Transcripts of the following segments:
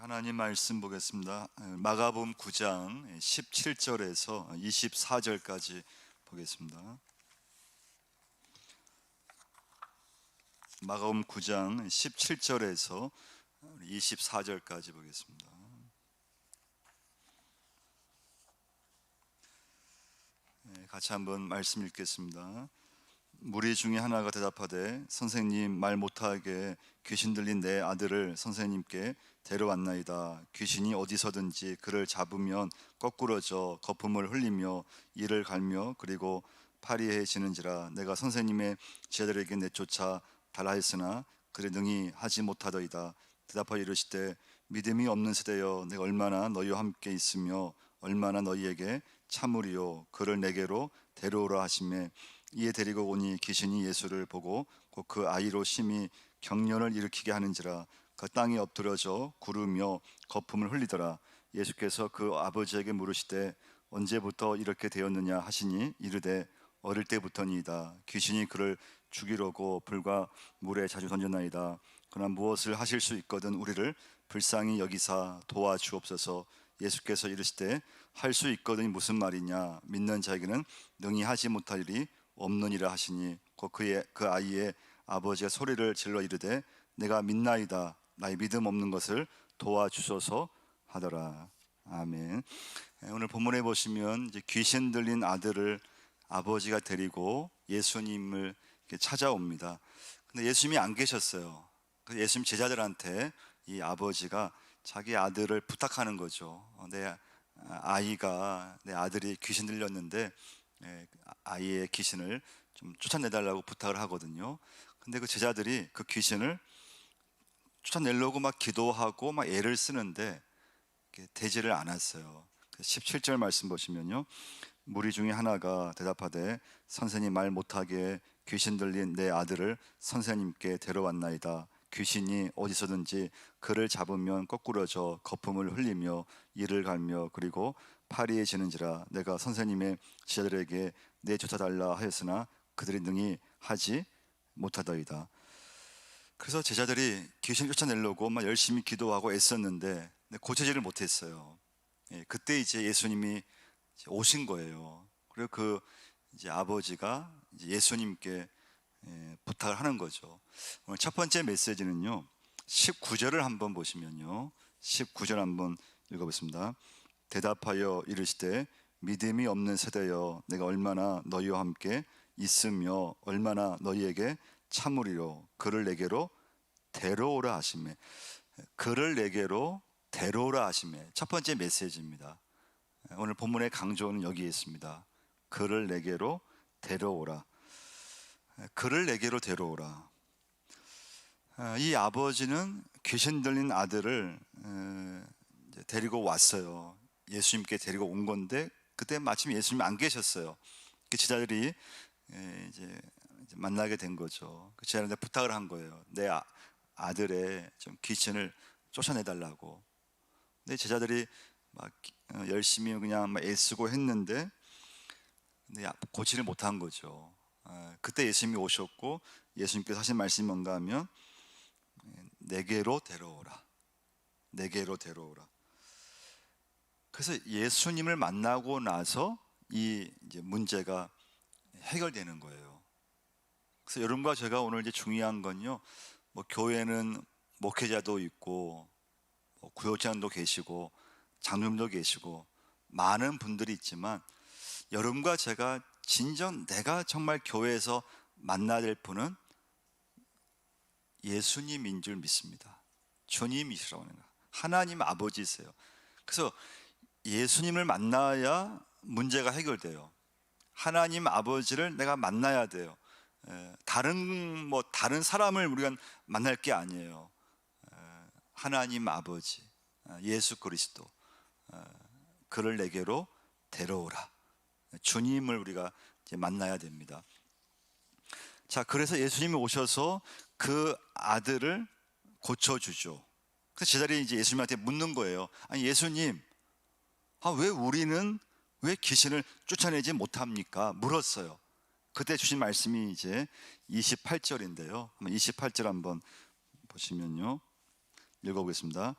하나님 말씀 보겠습니다. 마가복음 9장 17절에서 24절까지 보겠습니다. 마가복음 9장 17절에서 24절까지 보겠습니다. 같이 한번 말씀 읽겠습니다. 무리 중에 하나가 대답하되 선생님, 말 못하게 귀신 들린 내 아들을 선생님께 데려왔나이다. 귀신이 어디서든지 그를 잡으면 거꾸러져 거품을 흘리며 이를 갈며 그리고 파리해지는지라. 내가 선생님의 제자들에게 내쫓아 달라 했으나 그를 능히 하지 못하더이다. 대답하여 이르시되 믿음이 없는 세대여, 내가 얼마나 너희와 함께 있으며 얼마나 너희에게 참으리요. 그를 내게로 데려오라 하시매 이에 데리고 오니 귀신이 예수를 보고 곧 그 아이로 심히 경련을 일으키게 하는지라. 그 땅에 엎드려져 구르며 거품을 흘리더라. 예수께서 그 아버지에게 물으시되 언제부터 이렇게 되었느냐 하시니 이르되 어릴 때부터니이다. 귀신이 그를 죽이려고 불과 물에 자주 던졌나이다. 그러나 무엇을 하실 수 있거든 우리를 불쌍히 여기사 도와주옵소서. 예수께서 이르시되 할 수 있거든이 무슨 말이냐. 믿는 자에게는 능히 하지 못할 일이 없느니라 하시니 곧 그 아이의 아버지가 소리를 질러 이르되 내가 믿나이다. 나의 믿음 없는 것을 도와주소서 하더라. 아멘. 오늘 본문에 보시면 이제 귀신 들린 아들을 아버지가 데리고 예수님을 찾아옵니다. 근데 예수님이 안 계셨어요. 그래서 예수님 제자들한테 이 아버지가 자기 아들을 부탁하는 거죠. 내 아들이 귀신 들렸는데 아이의 귀신을 좀 쫓아내달라고 부탁을 하거든요. 근데 그 제자들이 그 귀신을 쫓아내려고 막 기도하고 막 애를 쓰는데 되지를 않았어요. 17절 말씀 보시면요, 무리 중에 하나가 대답하되 선생님, 말 못하게 귀신 들린 내 아들을 선생님께 데려왔나이다. 귀신이 어디서든지 그를 잡으면 거꾸러져 거품을 흘리며 이를 갈며 그리고 파리해지는지라. 내가 선생님의 제자들에게 내쫓아달라 하였으나 그들이 능히 하지 못하더이다. 그래서 제자들이 귀신을 쫓아내려고 막 열심히 기도하고 애썼는데 고쳐지를 못했어요. 그때 이제 예수님이 오신 거예요. 그리고 그 이제 아버지가 이제 예수님께 부탁을 하는 거죠. 오늘 첫 번째 메시지는요, 19절을 한번 보시면요, 19절 한번 읽어보겠습니다. 대답하여 이르시되 믿음이 없는 세대여, 내가 얼마나 너희와 함께 있으며 얼마나 너희에게 참으리요. 그를 내게로 데려오라 하시매. 그를 내게로 데려오라 하시매. 첫 번째 메시지입니다. 오늘 본문의 강조는 여기에 있습니다. 그를 내게로 데려오라. 그를 내게로 데려오라. 이 아버지는 귀신 들린 아들을 데리고 왔어요. 예수님께 데리고 온 건데 그때 마침 예수님이 안 계셨어요. 그 제자들이 이제 만나게 된 거죠. 그 제자들한테 부탁을 한 거예요. 내 아들의 좀 귀신을 쫓아내달라고. 근데 제자들이 막 열심히 그냥 막 애쓰고 했는데 근데 고치를 못한 거죠. 그때 예수님이 오셨고 예수님께서 하신 말씀이 뭔가 하면 내게로 데려오라. 내게로 데려오라. 그래서 예수님을 만나고 나서 이 이제 문제가 해결되는 거예요. 그래서 여러분과 제가 오늘 이제 중요한 건요, 뭐 교회는 목회자도 있고 뭐 구역장도 계시고 장로님도 계시고 많은 분들이 있지만 여러분과 제가 진정 내가 정말 교회에서 만나야 될 분은 예수님인 줄 믿습니다. 주님이시라고 하는 거, 하나님 아버지세요. 그래서 예수님을 만나야 문제가 해결돼요. 하나님 아버지를 내가 만나야 돼요. 다른 사람을 우리가 만날 게 아니에요. 하나님 아버지, 예수 그리스도, 그를 내게로 데려오라. 주님을 우리가 이제 만나야 됩니다. 자, 그래서 예수님이 오셔서 그 아들을 고쳐주죠. 그래서 제자들이 이제 예수님한테 묻는 거예요. 아니 예수님, 왜 귀신을 쫓아내지 못합니까? 물었어요. 그때 주신 말씀이 이제 28절인데요. 28절 한번 보시면요, 읽어보겠습니다.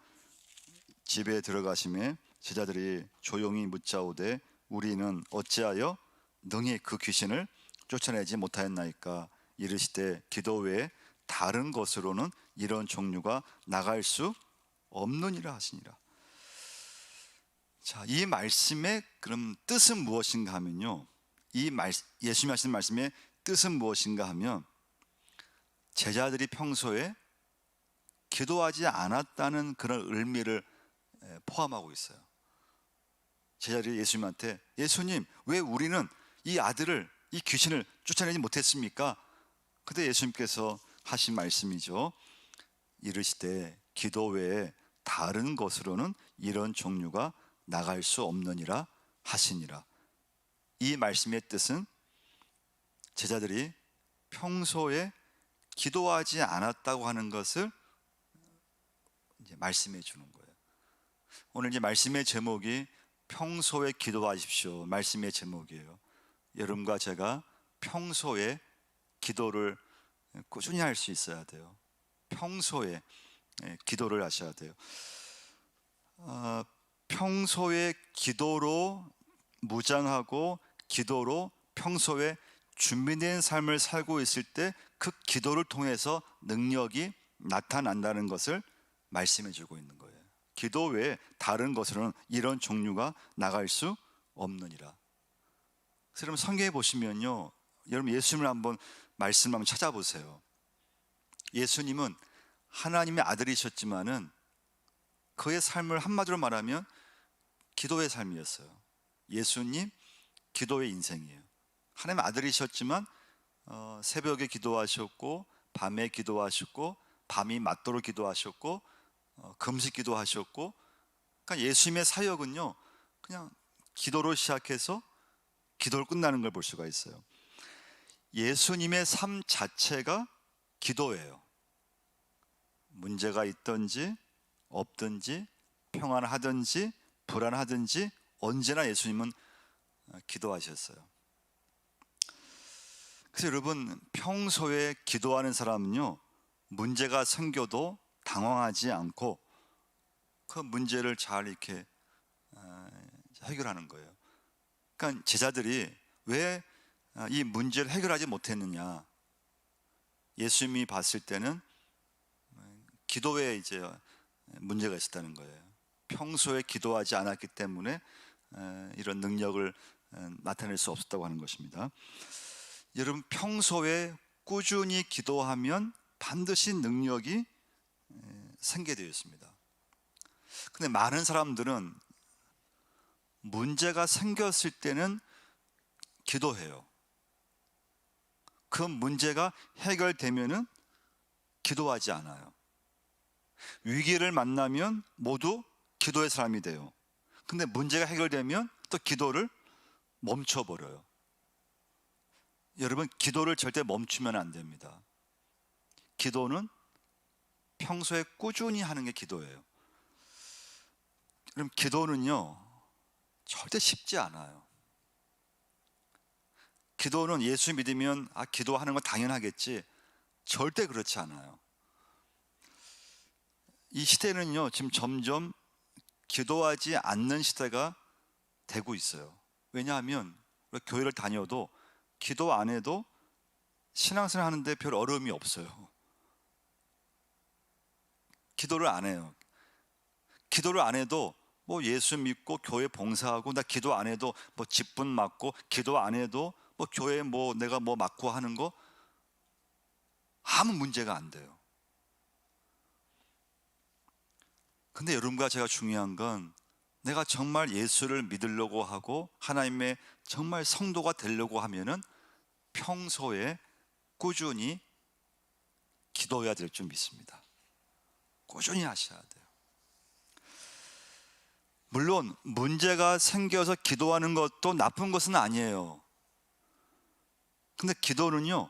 집에 들어가심에 제자들이 조용히 묻자오되 우리는 어찌하여 능히 그 귀신을 쫓아내지 못하였나이까. 이르시되 기도 외에 다른 것으로는 이런 종류가 나갈 수 없느니라 하시니라. 자, 이 말씀의 그럼 뜻은 무엇인가 하면요, 예수님이 하시는 말씀의 뜻은 무엇인가 하면 제자들이 평소에 기도하지 않았다는 그런 의미를 포함하고 있어요. 제자들이 예수님한테 예수님, 왜 우리는 이 아들을, 이 귀신을 쫓아내지 못했습니까? 그때 예수님께서 하신 말씀이죠. 이르시되 기도 외에 다른 것으로는 이런 종류가 나갈 수 없느니라 하시니라. 이 말씀의 뜻은 제자들이 평소에 기도하지 않았다고 하는 것을 이제 말씀해 주는 거예요. 오늘 이제 말씀의 제목이 평소에 기도하십시오. 말씀의 제목이에요. 여러분과 제가 평소에 기도를 꾸준히 할 수 있어야 돼요. 평소에 기도를 하셔야 돼요. 평소에 기도로 무장하고 기도로 평소에 준비된 삶을 살고 있을 때 그 기도를 통해서 능력이 나타난다는 것을 말씀해 주고 있는 거예요. 기도 외에 다른 것으로는 이런 종류가 나갈 수 없느니라. 그래서 여러분 성경에 보시면요, 여러분 예수님을 한번 말씀 한번 찾아보세요. 예수님은 하나님의 아들이셨지만은 그의 삶을 한마디로 말하면 기도의 삶이었어요. 예수님 기도의 인생이에요. 하나님의 아들이셨지만 새벽에 기도하셨고 밤에 기도하셨고 밤이 맞도록 기도하셨고 금식 기도하셨고, 그러니까 예수님의 사역은요 그냥 기도로 시작해서 기도로 끝나는 걸 볼 수가 있어요. 예수님의 삶 자체가 기도예요. 문제가 있든지 없든지 평안하든지 불안하든지 언제나 예수님은 기도하셨어요. 그래서 여러분 평소에 기도하는 사람은요 문제가 생겨도 당황하지 않고 그 문제를 잘 이렇게 해결하는 거예요. 그러니까 제자들이 왜 이 문제를 해결하지 못했느냐, 예수님이 봤을 때는 기도에 이제 문제가 있었다는 거예요. 평소에 기도하지 않았기 때문에 이런 능력을 나타낼 수 없었다고 하는 것입니다. 여러분 평소에 꾸준히 기도하면 반드시 능력이 생기게 되어 있습니다. 근데 많은 사람들은 문제가 생겼을 때는 기도해요. 그 문제가 해결되면은 기도하지 않아요. 위기를 만나면 모두 기도의 사람이 돼요. 근데 문제가 해결되면 또 기도를 멈춰버려요. 여러분 기도를 절대 멈추면 안 됩니다. 기도는 평소에 꾸준히 하는 게 기도예요. 그럼 기도는요 절대 쉽지 않아요. 기도는 예수 믿으면 기도하는 건 당연하겠지, 절대 그렇지 않아요. 이 시대는요 지금 점점 기도하지 않는 시대가 되고 있어요. 왜냐하면 교회를 다녀도 기도 안 해도 신앙생활 하는데 별 어려움이 없어요. 기도를 안 해요. 기도를 안 해도 뭐 예수 믿고 교회 봉사하고, 나 기도 안 해도 뭐 직분 맡고, 기도 안 해도 뭐 교회 뭐 내가 뭐 맡고 하는 거 아무 문제가 안 돼요. 근데 여러분과 제가 중요한 건 내가 정말 예수를 믿으려고 하고 하나님의 정말 성도가 되려고 하면은 평소에 꾸준히 기도해야 될 줄 믿습니다. 꾸준히 하셔야 돼요. 물론 문제가 생겨서 기도하는 것도 나쁜 것은 아니에요. 근데 기도는요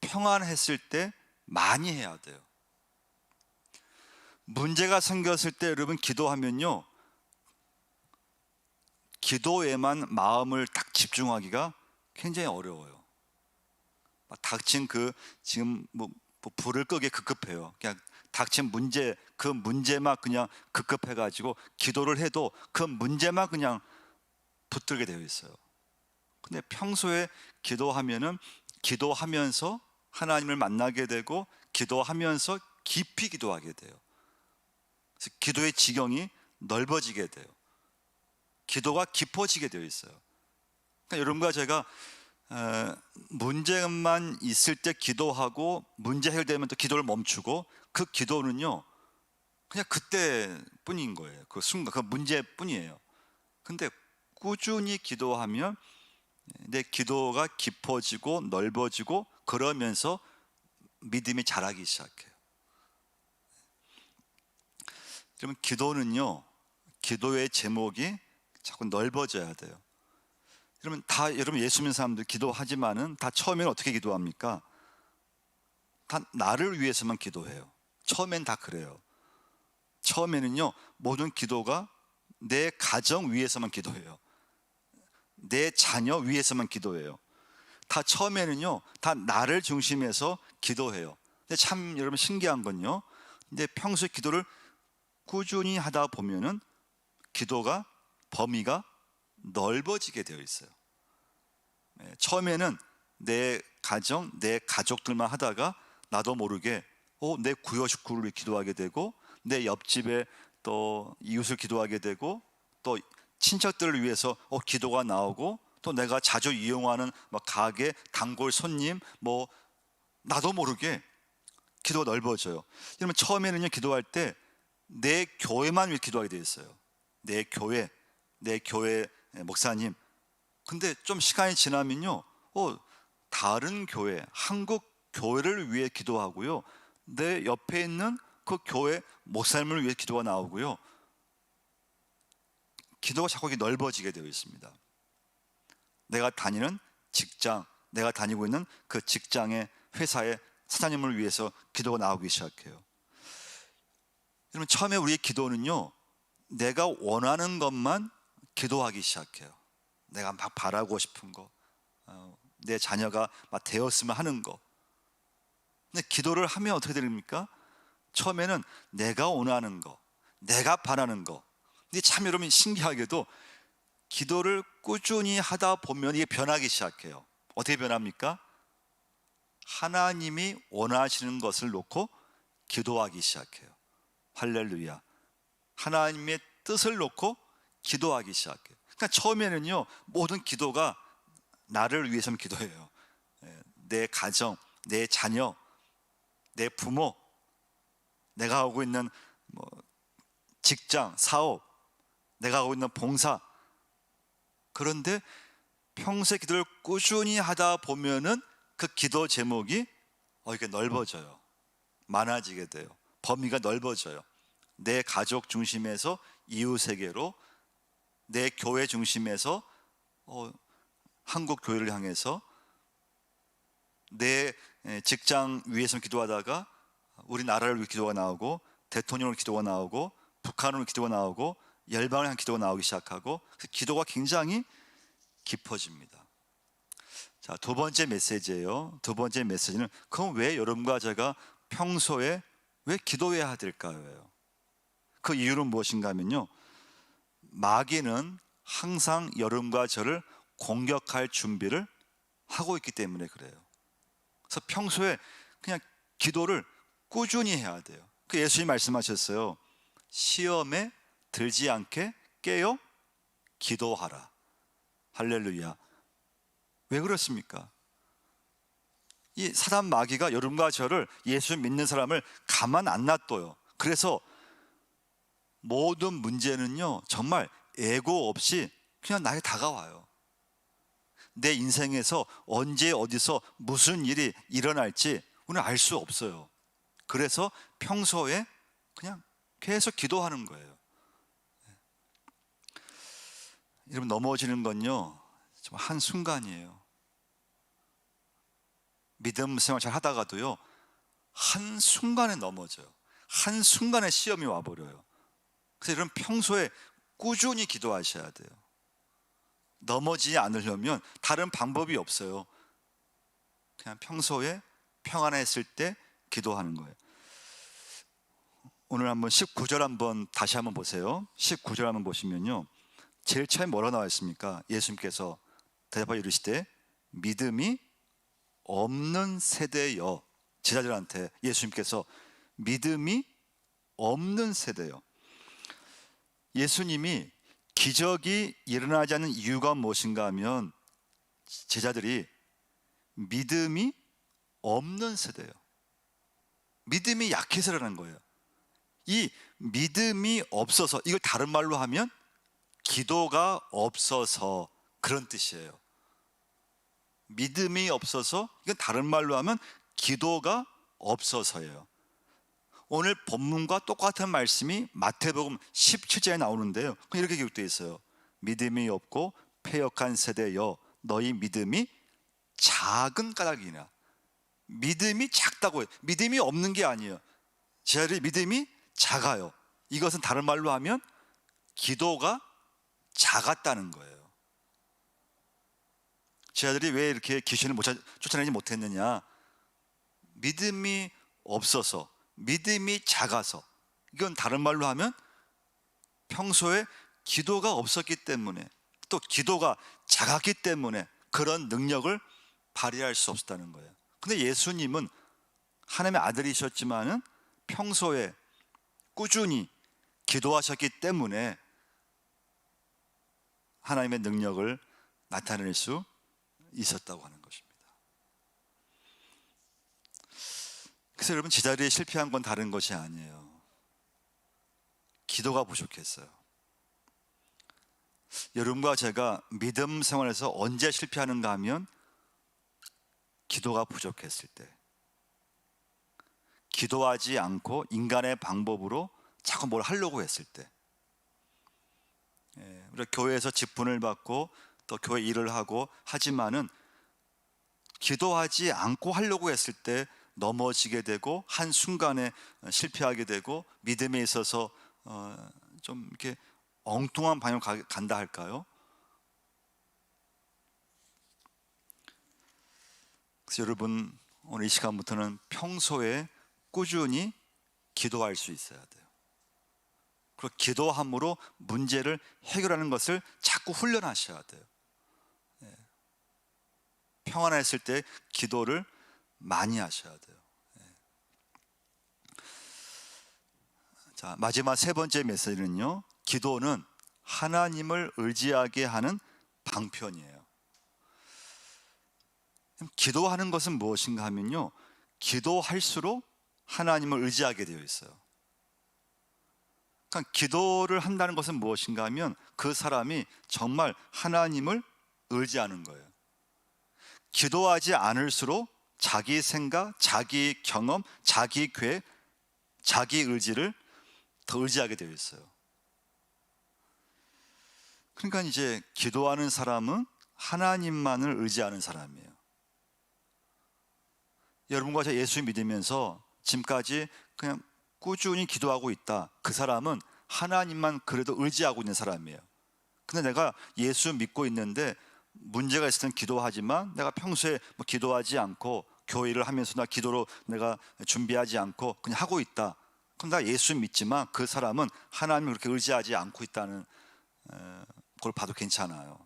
평안했을 때 많이 해야 돼요. 문제가 생겼을 때 여러분 기도하면요 기도에만 마음을 딱 집중하기가 굉장히 어려워요. 닥친 지금 뭐 불을 끄기에 급급해요. 그냥 닥친 문제, 그 문제만 그냥 급급해 가지고 기도를 해도 그 문제만 그냥 붙들게 되어 있어요. 근데 평소에 기도하면은 기도하면서 하나님을 만나게 되고 기도하면서 깊이 기도하게 돼요. 그래서 기도의 지경이 넓어지게 돼요. 기도가 깊어지게 되어 있어요. 그러니까 여러분과 제가 문제만 있을 때 기도하고 문제 해결되면 또 기도를 멈추고 그 기도는요 그냥 그때뿐인 거예요. 그 순간 그 문제뿐이에요. 근데 꾸준히 기도하면 내 기도가 깊어지고 넓어지고 그러면서 믿음이 자라기 시작해요. 그러면 기도는요 기도의 제목이 자꾸 넓어져야 돼요. 여러분 예수 믿는 사람들 기도하지만은 다 처음에는 어떻게 기도합니까? 다 나를 위해서만 기도해요. 처음엔 다 그래요. 처음에는요 모든 기도가 내 가정 위해서만 기도해요. 내 자녀 위해서만 기도해요. 다 처음에는요 다 나를 중심해서 기도해요. 근데 참 여러분 신기한 건요, 근데 평소에 기도를 꾸준히 하다 보면은 기도가 범위가 넓어지게 되어 있어요. 처음에는 내 가정, 내 가족들만 하다가 나도 모르게 내 구요 식구를 기도하게 되고 내 옆집에 또 이웃을 기도하게 되고 또 친척들을 위해서 기도가 나오고 또 내가 자주 이용하는 가게, 단골 손님 나도 모르게 기도가 넓어져요. 여러분 처음에는요 기도할 때 내 교회만 위해 기도하게 되어 있어요. 내 교회 목사님. 근데 좀 시간이 지나면요 다른 교회, 한국 교회를 위해 기도하고요 내 옆에 있는 그 교회 목사님을 위해 기도가 나오고요 기도가 자꾸 넓어지게 되어 있습니다. 내가 다니는 직장, 내가 다니고 있는 그 직장의 회사의 사장님을 위해서 기도가 나오기 시작해요. 여러분 처음에 우리의 기도는요 내가 원하는 것만 기도하기 시작해요. 내가 막 바라고 싶은 거, 내 자녀가 막 되었으면 하는 거. 근데 기도를 하면 어떻게 됩니까? 처음에는 내가 원하는 거, 내가 바라는 거. 근데 참 여러분 신기하게도 기도를 꾸준히 하다 보면 이게 변하기 시작해요. 어떻게 변합니까? 하나님이 원하시는 것을 놓고 기도하기 시작해요. 할렐루야. 하나님의 뜻을 놓고 기도하기 시작해요. 그러니까 처음에는요 모든 기도가 나를 위해서만 기도해요. 내 가정, 내 자녀, 내 부모, 내가 하고 있는 직장, 사업, 내가 하고 있는 봉사. 그런데 평소에 기도를 꾸준히 하다 보면은 그 기도 제목이 이렇게 넓어져요. 많아지게 돼요. 범위가 넓어져요. 내 가족 중심에서 이웃에게로, 내 교회 중심에서 한국 교회를 향해서, 내 직장 위해서 기도하다가 우리나라를 위해 기도가 나오고, 대통령을 기도가 나오고, 북한을 기도가 나오고, 열방을 향한 기도가 나오기 시작하고, 기도가 굉장히 깊어집니다. 자, 두 번째 메시지예요. 두 번째 메시지는 그럼 왜 여러분과 제가 평소에 왜 기도해야 될까요? 그 이유는 무엇인가 하면요, 마귀는 항상 여러분과 저를 공격할 준비를 하고 있기 때문에 그래요. 그래서 평소에 그냥 기도를 꾸준히 해야 돼요. 그 예수님이 말씀하셨어요. 시험에 들지 않게 깨어 기도하라. 할렐루야. 왜 그렇습니까? 이 사단 마귀가 여러분과 저를, 예수 믿는 사람을 가만 안 놔둬요. 그래서 모든 문제는요 정말 예고 없이 그냥 나에게 다가와요. 내 인생에서 언제 어디서 무슨 일이 일어날지 우리는 알 수 없어요. 그래서 평소에 그냥 계속 기도하는 거예요. 여러분 넘어지는 건요 정말 한순간이에요. 믿음 생활 잘 하다가도요 한순간에 넘어져요. 한순간에 시험이 와버려요. 그래서 여러분 평소에 꾸준히 기도하셔야 돼요. 넘어지지 않으려면 다른 방법이 없어요. 그냥 평소에 평안했을 때 기도하는 거예요. 오늘 한번 19절 한번 다시 한번 보세요. 19절 한번 보시면요, 제일 처음에 뭐라고 나와 있습니까? 예수님께서 대답하여 이르시되 믿음이 없는 세대여. 제자들한테 예수님께서 믿음이 없는 세대여. 예수님이 기적이 일어나지 않는 이유가 무엇인가 하면 제자들이 믿음이 없는 세대예요. 믿음이 약해서라는 거예요. 이 믿음이 없어서, 이걸 다른 말로 하면 기도가 없어서, 그런 뜻이에요. 믿음이 없어서, 이건 다른 말로 하면 기도가 없어서예요. 오늘 본문과 똑같은 말씀이 마태복음 17장에 나오는데요, 이렇게 기록되어 있어요. 믿음이 없고 패역한 세대여, 너희 믿음이 작은 까닭이냐. 믿음이 작다고 해요. 믿음이 없는 게 아니에요. 제자들이 믿음이 작아요. 이것은 다른 말로 하면 기도가 작았다는 거예요. 제자들이 왜 이렇게 귀신을 쫓아내지 못했느냐? 믿음이 없어서, 믿음이 작아서, 이건 다른 말로 하면 평소에 기도가 없었기 때문에, 또 기도가 작았기 때문에 그런 능력을 발휘할 수 없었다는 거예요. 근데 예수님은 하나님의 아들이셨지만은 평소에 꾸준히 기도하셨기 때문에 하나님의 능력을 나타낼 수 있었다고 하는 것입니다. 그래서 여러분, 제자리에 실패한 건 다른 것이 아니에요. 기도가 부족했어요. 여러분과 제가 믿음 생활에서 언제 실패하는가 하면 기도가 부족했을 때, 기도하지 않고 인간의 방법으로 자꾸 뭘 하려고 했을 때, 우리가 교회에서 직분을 받고 또 교회 일을 하고 하지만은 기도하지 않고 하려고 했을 때 넘어지게 되고 한순간에 실패하게 되고 믿음에 있어서 좀 이렇게 엉뚱한 방향으로 간다 할까요? 그래서 여러분, 오늘 이 시간부터는 평소에 꾸준히 기도할 수 있어야 돼요. 그리고 기도함으로 문제를 해결하는 것을 자꾸 훈련하셔야 돼요. 평안했을 때 기도를 많이 하셔야 돼요. 자, 마지막 세 번째 메시지는요, 기도는 하나님을 의지하게 하는 방편이에요. 기도하는 것은 무엇인가 하면요, 기도할수록 하나님을 의지하게 되어 있어요. 그러니까 기도를 한다는 것은 무엇인가 하면 그 사람이 정말 하나님을 의지하는 거예요. 기도하지 않을수록 자기 생각, 자기 경험, 자기 계획, 자기 의지를 더 의지하게 되어 있어요. 그러니까 이제 기도하는 사람은 하나님만을 의지하는 사람이에요. 여러분과 제가 예수 믿으면서 지금까지 그냥 꾸준히 기도하고 있다, 그 사람은 하나님만 그래도 의지하고 있는 사람이에요. 근데 내가 예수 믿고 있는데 문제가 있을 땐 기도하지만 내가 평소에 뭐 기도하지 않고 교회를 하면서 나 기도로 내가 준비하지 않고 그냥 하고 있다, 그럼 나 예수 믿지만 그 사람은 하나님을 그렇게 의지하지 않고 있다는 걸 봐도 괜찮아요.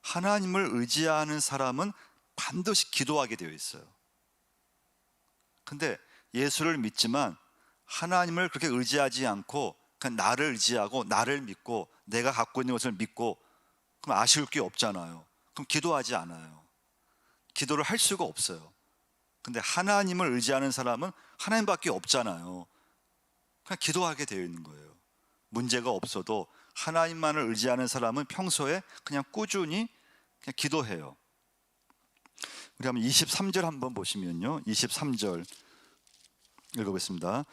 하나님을 의지하는 사람은 반드시 기도하게 되어 있어요. 근데 예수를 믿지만 하나님을 그렇게 의지하지 않고 그냥 나를 의지하고 나를 믿고 내가 갖고 있는 것을 믿고, 그럼 아쉬울 게 없잖아요. 그럼 기도하지 않아요. 기도를 할 수가 없어요. 근데 하나님을 의지하는 사람은 하나님밖에 없잖아요. 그냥 기도하게 되어 있는 거예요. 문제가 없어도 하나님만을 의지하는 사람은 평소에 그냥 꾸준히 그냥 기도해요. 우리 한번 23절 한번 보시면요, 23절 읽어보겠습니다.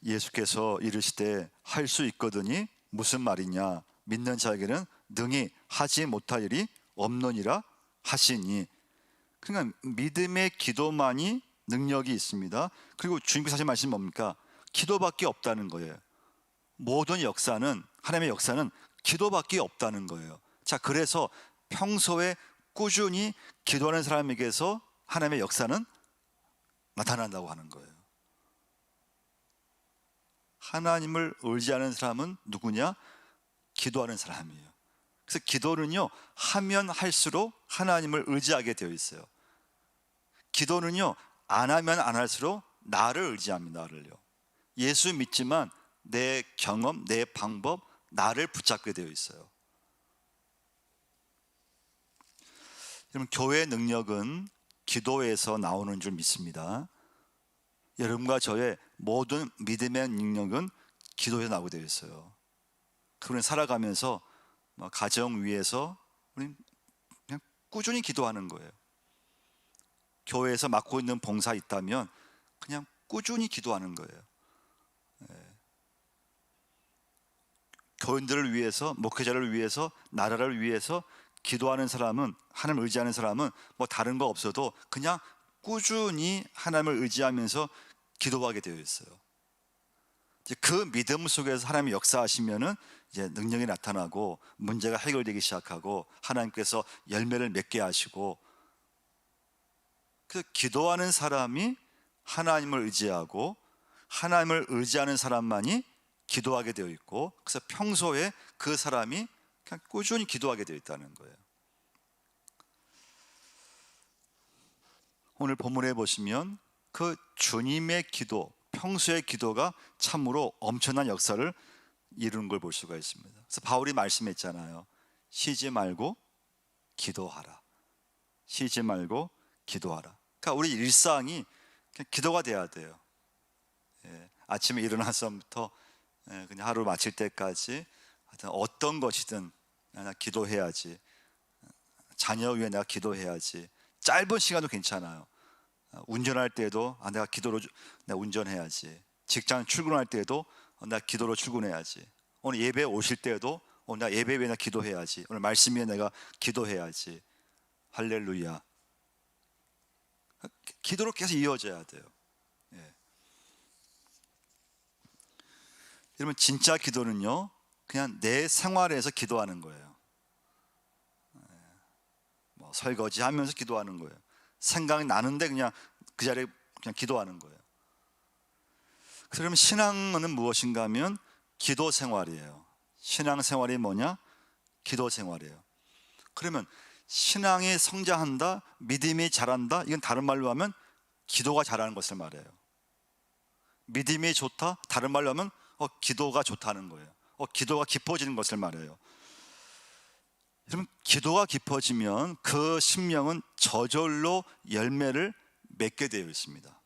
예수께서 이르시되 할 수 있거든이 무슨 말이냐, 믿는 자에게는 능히 하지 못할 일이 없느니라 하시니. 그러니까 믿음의 기도만이 능력이 있습니다. 그리고 주님께서 하신 말씀이 뭡니까? 기도밖에 없다는 거예요. 모든 역사는, 하나님의 역사는 기도밖에 없다는 거예요. 자, 그래서 평소에 꾸준히 기도하는 사람에게서 하나님의 역사는 나타난다고 하는 거예요. 하나님을 의지하는 사람은 누구냐? 기도하는 사람이에요. 그래서 기도는요, 하면 할수록 하나님을 의지하게 되어 있어요. 기도는요, 안 하면 안 할수록 나를 의지합니다. 나를요. 예수 믿지만 내 경험, 내 방법, 나를 붙잡게 되어 있어요. 여러분, 교회의 능력은 기도에서 나오는 줄 믿습니다. 여러분과 저의 모든 믿음의 능력은 기도에서 나오게 되어 있어요. 그분이 살아가면서 가정 위에서 우리 그냥 꾸준히 기도하는 거예요. 교회에서 맡고 있는 봉사 있다면 그냥 꾸준히 기도하는 거예요. 교인들을 위해서, 목회자를 위해서, 나라를 위해서 기도하는 사람은, 하나님을 의지하는 사람은 뭐 다른 거 없어도 그냥 꾸준히 하나님을 의지하면서 기도하게 되어 있어요. 이제 그 믿음 속에서 하나님이 역사하시면은 이제 능력이 나타나고 문제가 해결되기 시작하고 하나님께서 열매를 맺게 하시고, 그 기도하는 사람이 하나님을 의지하고 하나님을 의지하는 사람만이 기도하게 되어 있고, 그래서 평소에 그 사람이 그냥 꾸준히 기도하게 되어 있다는 거예요. 오늘 본문에 보시면 그 주님의 기도, 평소의 기도가 참으로 엄청난 역사를 이루는 걸 볼 수가 있습니다. 그래서 바울이 말씀했잖아요. 쉬지 말고 기도하라. 쉬지 말고 기도하라. 그러니까 우리 일상이 그냥 기도가 돼야 돼요. 아침에 일어나서부터 그냥 하루 마칠 때까지 하여튼 어떤 것이든 나 기도해야지. 자녀 위해 내가 기도해야지. 짧은 시간도 괜찮아요. 운전할 때도 내가 기도로 내가 운전해야지. 직장 출근할 때도 내가 기도로 출근해야지. 오늘 예배 오실 때도 내가 예배 위에 내가 기도해야지. 오늘 말씀 위에 내가 기도해야지. 할렐루야. 기도로 계속 이어져야 돼요. 여러분, 진짜 기도는요, 그냥 내 생활에서 기도하는 거예요. 뭐 설거지 하면서 기도하는 거예요. 생각이 나는데 그냥 그 자리에 그냥 기도하는 거예요. 그러면 신앙은 무엇인가 하면 기도 생활이에요. 신앙 생활이 뭐냐? 기도 생활이에요. 그러면 신앙이 성장한다, 믿음이 자란다, 이건 다른 말로 하면 기도가 자라는 것을 말해요. 믿음이 좋다, 다른 말로 하면 기도가 좋다는 거예요. 기도가 깊어지는 것을 말해요. 여러분, 기도가 깊어지면 그 심령은 저절로 열매를 맺게 되어 있습니다.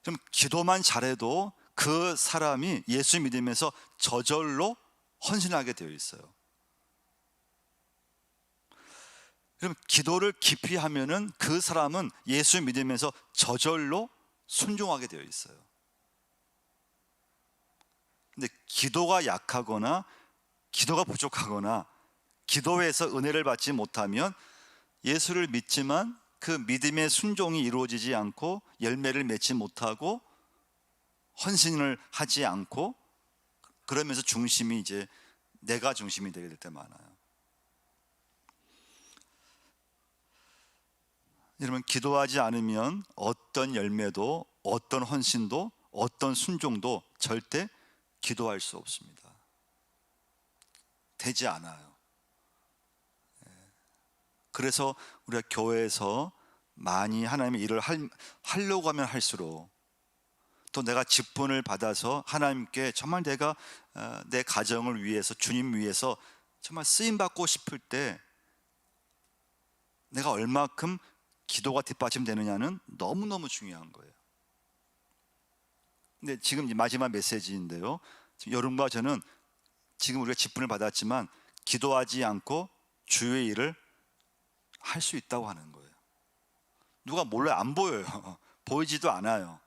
그럼 기도만 잘해도 그 사람이 예수 믿으면서 저절로 헌신하게 되어 있어요. 그럼 기도를 깊이 하면은 그 사람은 예수 믿으면서 저절로 순종하게 되어 있어요. 근데 기도가 약하거나 기도가 부족하거나 기도에서 은혜를 받지 못하면 예수를 믿지만 그 믿음의 순종이 이루어지지 않고 열매를 맺지 못하고 헌신을 하지 않고, 그러면서 중심이 이제 내가 중심이 되게 될 때 많아요. 여러분, 기도하지 않으면 어떤 열매도, 어떤 헌신도, 어떤 순종도 절대 기도할 수 없습니다. 되지 않아요. 그래서 우리가 교회에서 많이 하나님의 일을 하려고 하면 할수록, 또 내가 직분을 받아서 하나님께 정말 내가 내 가정을 위해서, 주님 위해서 정말 쓰임받고 싶을 때 내가 얼마큼 기도가 뒷받침되느냐는 너무너무 중요한 거예요. 근데 지금 마지막 메시지인데요, 여러분과 저는 지금 우리가 직분을 받았지만 기도하지 않고 주의 일을 할 수 있다고 하는 거예요. 누가 몰라요? 안 보여요. 보이지도 않아요.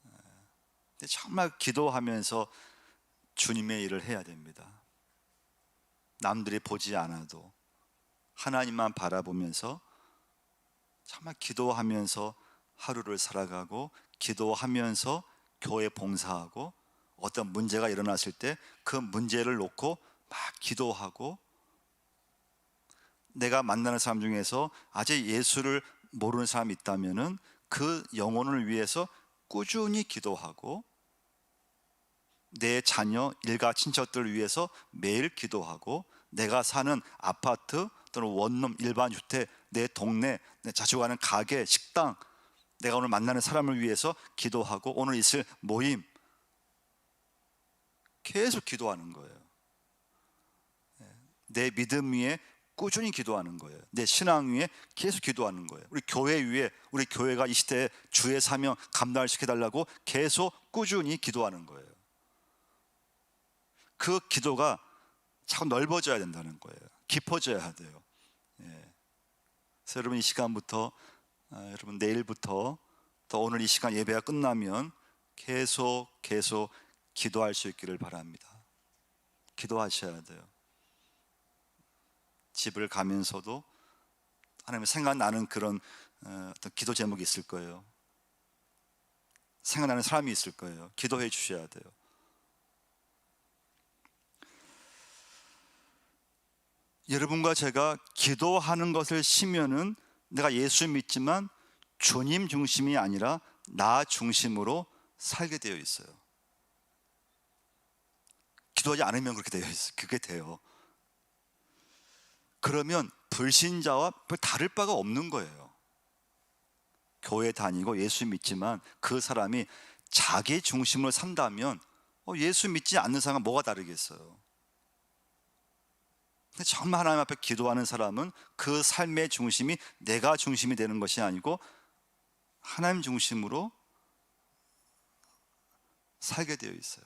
근데 정말 기도하면서 주님의 일을 해야 됩니다. 남들이 보지 않아도 하나님만 바라보면서 정말 기도하면서 하루를 살아가고, 기도하면서 교회 봉사하고, 어떤 문제가 일어났을 때 그 문제를 놓고 막 기도하고, 내가 만나는 사람 중에서 아직 예수를 모르는 사람이 있다면은 그 영혼을 위해서 꾸준히 기도하고 내 자녀, 일가, 친척들을 위해서 매일 기도하고 내가 사는 아파트 또는 원룸, 일반 주택, 내 동네, 내 자주 가는 가게, 식당, 내가 오늘 만나는 사람을 위해서 기도하고 오늘 있을 모임 계속 기도하는 거예요. 내 믿음 위에 꾸준히 기도하는 거예요. 내 신앙 위에 계속 기도하는 거예요. 우리 교회 위에, 우리 교회가 이 시대에 주의 사명 감당시켜달라고 계속 꾸준히 기도하는 거예요. 그 기도가 자꾸 넓어져야 된다는 거예요. 깊어져야 돼요. 그래서 여러분 이 시간부터 여러분 내일부터 또 오늘 이 시간 예배가 끝나면 계속 기도할 수 있기를 바랍니다. 기도하셔야 돼요. 집을 가면서도 하나님 생각나는 그런 어떤 기도 제목이 있을 거예요. 생각나는 사람이 있을 거예요. 기도해 주셔야 돼요. 여러분과 제가 기도하는 것을 쉬면은 내가 예수 믿지만 주님 중심이 아니라 나 중심으로 살게 되어 있어요. 기도하지 않으면 그렇게 되어 있어요. 그게 돼요. 그러면 불신자와 별 다를 바가 없는 거예요. 교회 다니고 예수 믿지만 그 사람이 자기 중심으로 산다면 예수 믿지 않는 사람과 뭐가 다르겠어요? 근데 정말 하나님 앞에 기도하는 사람은 그 삶의 중심이 내가 중심이 되는 것이 아니고 하나님 중심으로 살게 되어 있어요.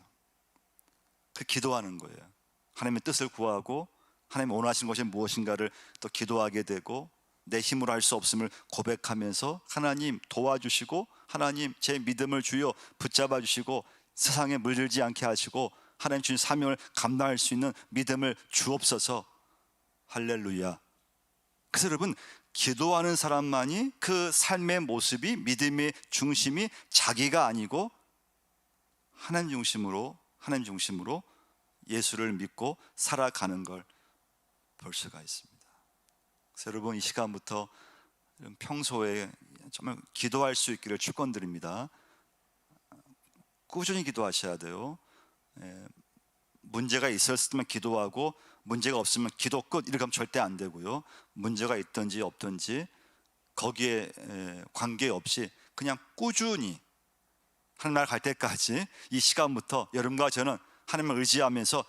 그 기도하는 거예요. 하나님의 뜻을 구하고 하나님 원하시는 것이 무엇인가를 또 기도하게 되고 내 힘으로 할 수 없음을 고백하면서 하나님 도와주시고 하나님 제 믿음을 주여 붙잡아 주시고 세상에 물들지 않게 하시고 하나님 주신 사명을 감당할 수 있는 믿음을 주옵소서. 할렐루야. 그래서 여러분 기도하는 사람만이 그 삶의 모습이 믿음의 중심이 자기가 아니고 하나님 중심으로 예수를 믿고 살아가는 걸 볼 수가 있습니다. 그래서 여러분 이 시간부터 평소에 정말 기도할 수 있기를 축원드립니다. 꾸준히 기도하셔야 돼요. 문제가 있었을 때만 기도하고 문제가 없으면 기도 끝 이렇게 하면 절대 안 되고요. 문제가 있든지 없든지 거기에 관계없이 그냥 꾸준히 하나님 나라 갈 때까지 이 시간부터 여러분과 저는 하나님을 의지하면서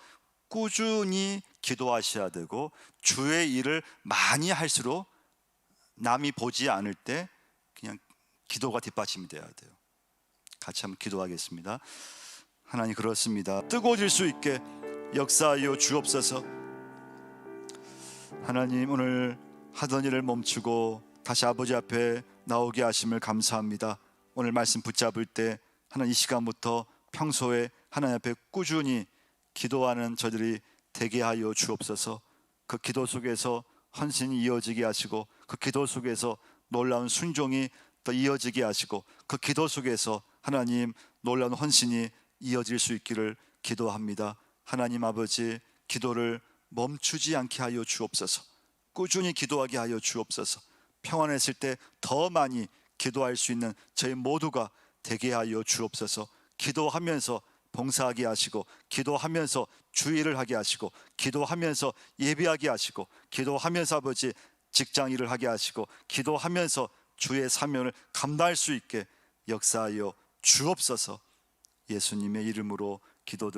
꾸준히 기도하셔야 되고 주의 일을 많이 할수록 남이 보지 않을 때 그냥 기도가 뒷받침이 돼야 돼요. 같이 한번 기도하겠습니다. 하나님 그렇습니다. 뜨거워질 수 있게 역사하여 주옵소서. 하나님 오늘 하던 일을 멈추고 다시 아버지 앞에 나오게 하심을 감사합니다. 오늘 말씀 붙잡을 때 하나님 이 시간부터 평소에 하나님 앞에 꾸준히 기도하는 저들이 되게 하여 주옵소서. 그 기도 속에서 헌신이 이어지게 하시고 그 기도 속에서 놀라운 순종이 또 이어지게 하시고 그 기도 속에서 하나님 놀라운 헌신이 이어질 수 있기를 기도합니다. 하나님 아버지 기도를 멈추지 않게 하여 주옵소서. 꾸준히 기도하게 하여 주옵소서. 평안했을 때 더 많이 기도할 수 있는 저희 모두가 되게 하여 주옵소서. 기도하면서 봉사하게 하시고 기도하면서 주일을 하게 하시고 기도하면서 예배하게 하시고 기도하면서 아버지 직장 일을 하게 하시고 기도하면서 주의 사명을 감당할 수 있게 역사하여 주옵소서. 예수님의 이름으로 기도드립니다.